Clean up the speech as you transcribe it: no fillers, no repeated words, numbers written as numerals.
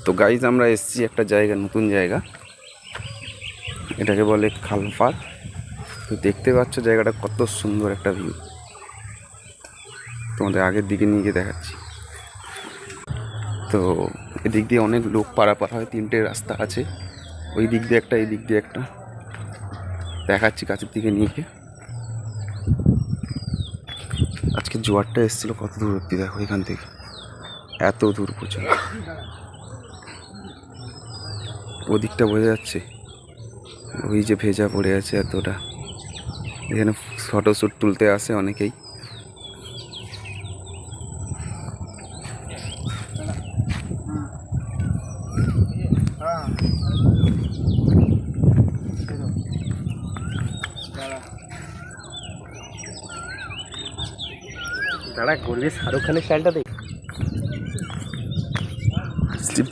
তো গাইজ আমরা এসেছি একটা জায়গা, নতুন জায়গা, এটাকে বলে খালপাড়। তো দেখতে পাচ্ছ জায়গাটা কত সুন্দর একটা ভিউ। তোমাদের আগের দিকে নিয়ে গিয়ে দেখাচ্ছি। তো এদিক দিয়ে অনেক লোক পারাপার হয়, 3টে রাস্তা আছে, ওই দিক দিয়ে একটা, এই দিক দিয়ে একটা। দেখাচ্ছি কাছের দিকে নিয়ে গিয়ে। আজকে জোয়ারটা এসেছিলো কত দূর অব্দি, দেখো এখান থেকে এত দূর পর্যন্ত, ওদিকটা বোঝা যাচ্ছে, ওই যে ভেজা পড়ে আছে এতটা। এখানে ফটোশ্যুট তুলতে আসে অনেকেই। দাঁড়া করবি শাহরুখ খানের স্টাইলটা দেখ।